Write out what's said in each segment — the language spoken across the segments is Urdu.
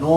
9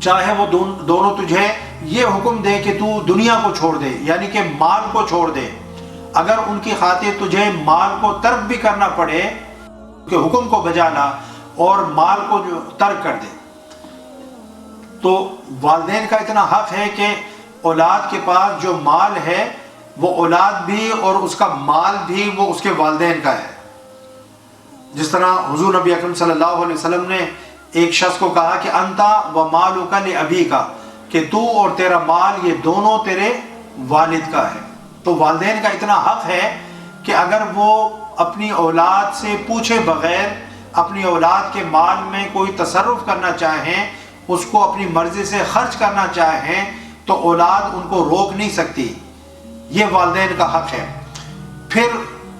چاہے وہ دونوں تجھے یہ حکم دے کہ تو دنیا کو چھوڑ دے، یعنی کہ مال کو چھوڑ دے، اگر ان کی خاطر تجھے مال کو ترک بھی کرنا پڑے کہ حکم کو بجا لا اور مال کو جو ترک کر دے۔ تو والدین کا اتنا حق ہے کہ اولاد کے پاس جو مال ہے وہ اولاد بھی اور اس کا مال بھی وہ اس کے والدین کا ہے۔ جس طرح حضور نبی اکرم صلی اللہ علیہ وسلم نے ایک شخص کو کہا کہ انتا و مالک لابیک، کہ تو اور تیرا مال یہ دونوں تیرے والد کا ہے۔ تو والدین کا اتنا حق ہے کہ اگر وہ اپنی اولاد سے پوچھے بغیر اپنی اولاد کے مال میں کوئی تصرف کرنا چاہیں، اس کو اپنی مرضی سے خرچ کرنا چاہیں، تو اولاد ان کو روک نہیں سکتی، یہ والدین کا حق ہے۔ پھر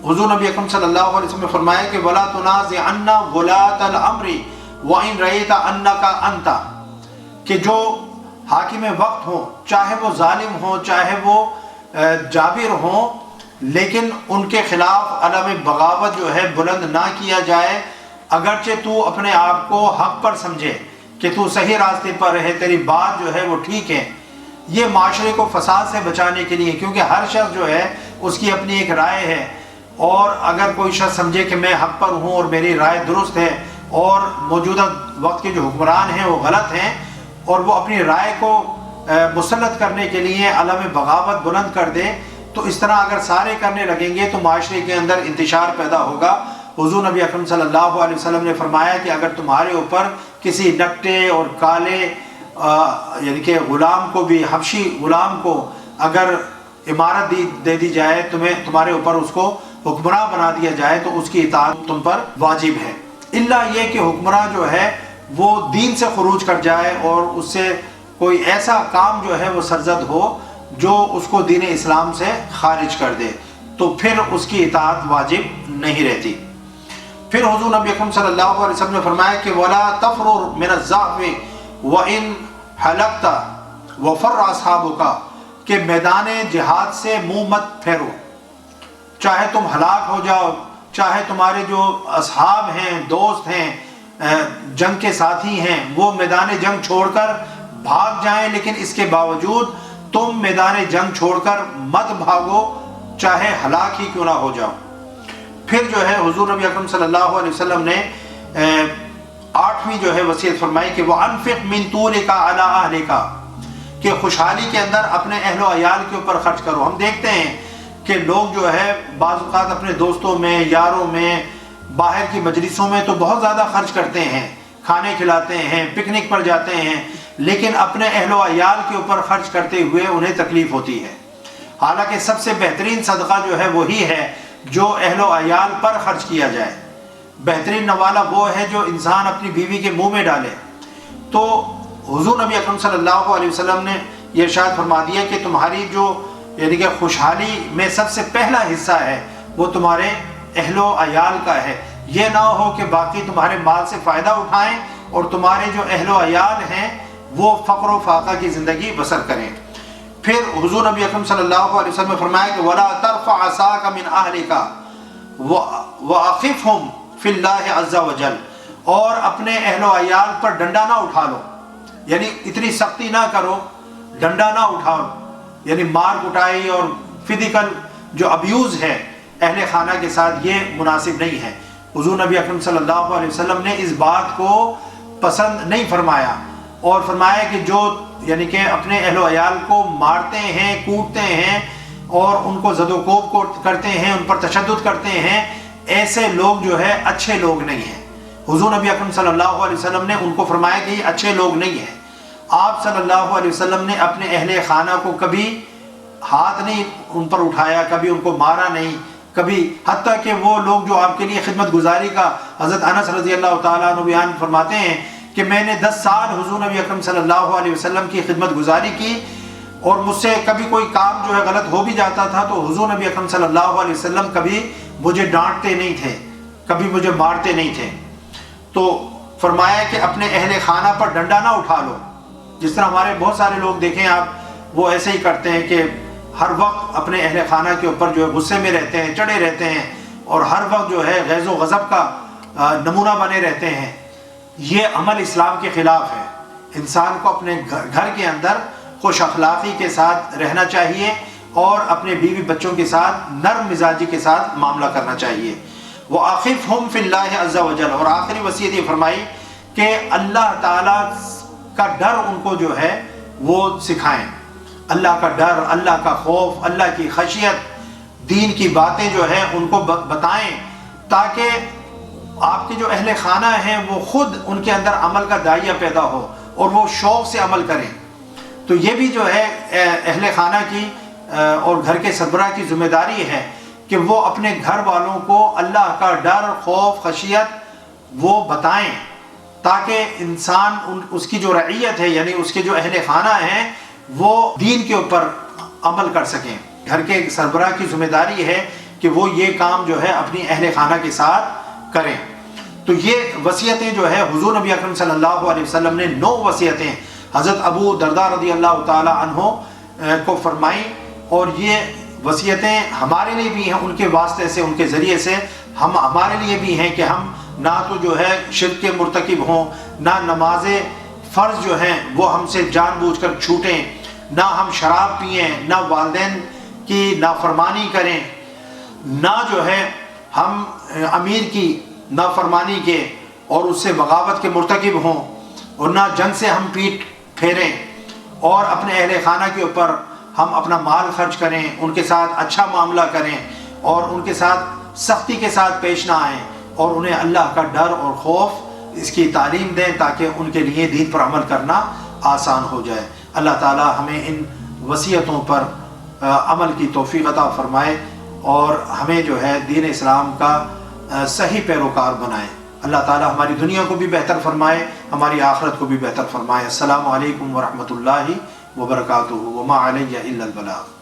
حضور نبی اکرم صلی اللہ علیہ وسلم نے فرمایا کہ وَلَا تُنَازِعَنَّ وُلَاةَ الْأَمْرِ وَإِنْ رَأَيْتَ أَنَّكَ أَنْتَ، کہ جو حاکم وقت ہوں، چاہے وہ ظالم ہوں چاہے وہ جابر ہوں، لیکن ان کے خلاف علم بغاوت جو ہے بلند نہ کیا جائے، اگرچہ تو اپنے آپ کو حق پر سمجھے کہ تو صحیح راستے پر ہے، تیری بات جو ہے وہ ٹھیک ہے۔ یہ معاشرے کو فساد سے بچانے کے لیے، کیونکہ ہر شخص جو ہے اس کی اپنی ایک رائے ہے، اور اگر کوئی شخص سمجھے کہ میں حق پر ہوں اور میری رائے درست ہے اور موجودہ وقت کے جو حکمران ہیں وہ غلط ہیں، اور وہ اپنی رائے کو مسلط کرنے کے لیے علم بغاوت بلند کر دے، تو اس طرح اگر سارے کرنے لگیں گے تو معاشرے کے اندر انتشار پیدا ہوگا۔ حضور نبی اکرم صلی اللہ علیہ وسلم نے فرمایا کہ اگر تمہارے اوپر کسی نکٹے اور کالے یعنی کہ غلام کو بھی، حبشی غلام کو اگر امارت دے دی جائے، تمہارے اوپر اس کو حکمراں بنا دیا جائے، تو اس کی اطاعت تم پر واجب ہے، الا یہ کہ حکمراں جو ہے وہ دین سے خروج کر جائے اور اس سے کوئی ایسا کام جو ہے وہ سرزد ہو جو اس کو دین اسلام سے خارج کر دے، تو پھر اس کی اطاعت واجب نہیں رہتی۔ پھر حضور نبی اکرم صلی اللہ علیہ وسلم نے فرمایا کہ وَلَا تَفْرُرْ مِنَ الزَّعْفِ وَإِنْ حَلَقْتَ وَفَرَّ أَصْحَابُكَ، کہ میدان جہاد سے منہ مت پھیرو، چاہے تم ہلاک ہو جاؤ، چاہے تمہارے جو اصحاب ہیں، دوست ہیں، جنگ کے ساتھی ہیں، وہ میدان جنگ چھوڑ کر بھاگ جائیں، لیکن اس کے باوجود تم میدان جنگ چھوڑ کر مت بھاگو، چاہے ہلاک ہی کیوں نہ ہو جاؤ۔ پھر جو ہے حضور نبی اکرم صلی اللہ علیہ وسلم نے 8ویں جو ہے وصیت فرمائی کہ وَأَنفِقْ مِن طُولِكَ عَلَىٰ أَهْلِكَ، کہ خوشحالی کے اندر اپنے اہل و عیال کے اوپر خرچ کرو۔ ہم دیکھتے ہیں کہ لوگ جو ہے بعض اوقات اپنے دوستوں میں، یاروں میں، باہر کی مجلسوں میں تو بہت زیادہ خرچ کرتے ہیں، کھانے کھلاتے ہیں، پکنک پر جاتے ہیں، لیکن اپنے اہل و عیال کے اوپر خرچ کرتے ہوئے انہیں تکلیف ہوتی ہے۔ حالانکہ سب سے بہترین صدقہ جو ہے وہی ہے جو اہل و عیال پر خرچ کیا جائے۔ بہترین نوالہ وہ ہے جو انسان اپنی بیوی کے منہ میں ڈالے۔ تو حضور نبی اکرم صلی اللہ علیہ وسلم نے یہ ارشاد فرما دیا کہ تمہاری جو یعنی کہ خوشحالی میں سب سے پہلا حصہ ہے وہ تمہارے اہل و عیال کا ہے۔ یہ نہ ہو کہ باقی تمہارے مال سے فائدہ اٹھائیں اور تمہارے جو اہل و عیال ہیں وہ فقر و فاقہ کی زندگی بسر کریں۔ پھر حضور نبی اکرم صلی اللہ علیہ وسلم نے فرمایا کہ وَلَا تَرْفَعْ عَصَاكَ مِنْ أَهْلِكَ وَأَخِفْهُمْ فِي اللَّهِ عَزَّ وَجَلَّ، اور اپنے اہل و عیال پر ڈنڈا نہ اٹھا لو، یعنی اتنی سختی نہ کرو، ڈنڈا نہ اٹھاؤ، یعنی مار کٹائی اور فزیکل جو ابیوز ہے اہل خانہ کے ساتھ، یہ مناسب نہیں ہے۔ حضور نبی اکرم صلی اللہ علیہ وسلم نے اس بات کو پسند نہیں فرمایا، اور فرمایا کہ جو یعنی کہ اپنے اہل و عیال کو مارتے ہیں، کوٹتے ہیں اور ان کو زد و کوب کرتے ہیں، ان پر تشدد کرتے ہیں، ایسے لوگ جو ہے اچھے لوگ نہیں ہیں۔ حضور نبی اکرم صلی اللہ علیہ وسلم نے ان کو فرمایا کہ یہ اچھے لوگ نہیں ہیں۔ آپ صلی اللہ علیہ وسلم نے اپنے اہل خانہ کو کبھی ہاتھ نہیں ان پر اٹھایا، کبھی ان کو مارا نہیں، کبھی، حتیٰ کہ وہ لوگ جو آپ کے لیے خدمت گزاری کا حضرت انس رضی اللہ تعالیٰ عنہ بیان فرماتے ہیں کہ میں نے 10 سال حضور نبی اکرم صلی اللہ علیہ وسلم کی خدمت گزاری کی، اور مجھ سے کبھی کوئی کام جو ہے غلط ہو بھی جاتا تھا تو حضور نبی اکرم صلی اللہ علیہ وسلم کبھی مجھے ڈانٹتے نہیں تھے، کبھی مجھے مارتے نہیں تھے۔ تو فرمایا کہ اپنے اہل خانہ پر ڈنڈا نہ اٹھا لو، جس طرح ہمارے بہت سارے لوگ دیکھیں آپ، وہ ایسے ہی کرتے ہیں کہ ہر وقت اپنے اہل خانہ کے اوپر جو ہے غصے میں رہتے ہیں، چڑھے رہتے ہیں، اور ہر وقت جو ہے غیظ و غضب کا نمونہ بنے رہتے ہیں۔ یہ عمل اسلام کے خلاف ہے، انسان کو اپنے گھر کے اندر خوش اخلاقی کے ساتھ رہنا چاہیے اور اپنے بیوی بچوں کے ساتھ نرم مزاجی کے ساتھ معاملہ کرنا چاہیے۔ وَأَخِفْهُمْ فِي اللَّهِ عَزَّ وَجَلَّ، اور آخری وصیت یہ فرمائی کہ اللہ تعالیٰ کا ڈر ان کو جو ہے وہ سکھائیں، اللہ کا ڈر، اللہ کا خوف، اللہ کی خشیت، دین کی باتیں جو ہیں ان کو بتائیں، تاکہ آپ کے جو اہل خانہ ہیں وہ خود ان کے اندر عمل کا داعیہ پیدا ہو اور وہ شوق سے عمل کریں۔ تو یہ بھی جو ہے اہل خانہ کی اور گھر کے سربراہ کی ذمہ داری ہے کہ وہ اپنے گھر والوں کو اللہ کا ڈر، خوف، خشیت وہ بتائیں، تاکہ انسان اس کی جو رعیت ہے یعنی اس کے جو اہل خانہ ہیں وہ دین کے اوپر عمل کر سکیں۔ گھر کے سربراہ کی ذمہ داری ہے کہ وہ یہ کام جو ہے اپنی اہل خانہ کے ساتھ کریں۔ تو یہ وصیتیں جو ہے حضور نبی اکرم صلی اللہ علیہ وسلم نے 9 وصیتیں حضرت ابو درداء رضی اللہ تعالی عنہ کو فرمائیں، اور یہ وصیتیں ہمارے لیے بھی ہیں، ان کے واسطے سے، ان کے ذریعے سے ہمارے لیے بھی ہیں کہ ہم نہ تو جو ہے شرک کے مرتکب ہوں، نہ نماز فرض جو ہیں وہ ہم سے جان بوجھ کر چھوٹیں، نہ ہم شراب پئیں، نہ والدین کی نافرمانی کریں، نہ جو ہے ہم امیر کی نافرمانی کے اور اس سے بغاوت کے مرتکب ہوں، اور نہ جنگ سے ہم پیٹ پھیریں، اور اپنے اہل خانہ کے اوپر ہم اپنا مال خرچ کریں، ان کے ساتھ اچھا معاملہ کریں اور ان کے ساتھ سختی کے ساتھ پیش نہ آئیں، اور انہیں اللہ کا ڈر اور خوف اس کی تعلیم دیں تاکہ ان کے لیے دین پر عمل کرنا آسان ہو جائے۔ اللہ تعالی ہمیں ان وصیتوں پر عمل کی توفیق عطا فرمائے اور ہمیں جو ہے دین اسلام کا صحیح پیروکار بنائے۔ اللہ تعالی ہماری دنیا کو بھی بہتر فرمائے، ہماری آخرت کو بھی بہتر فرمائے۔ السلام علیکم ورحمۃ اللہ وبرکاتہ، وما علی الا البلاغ۔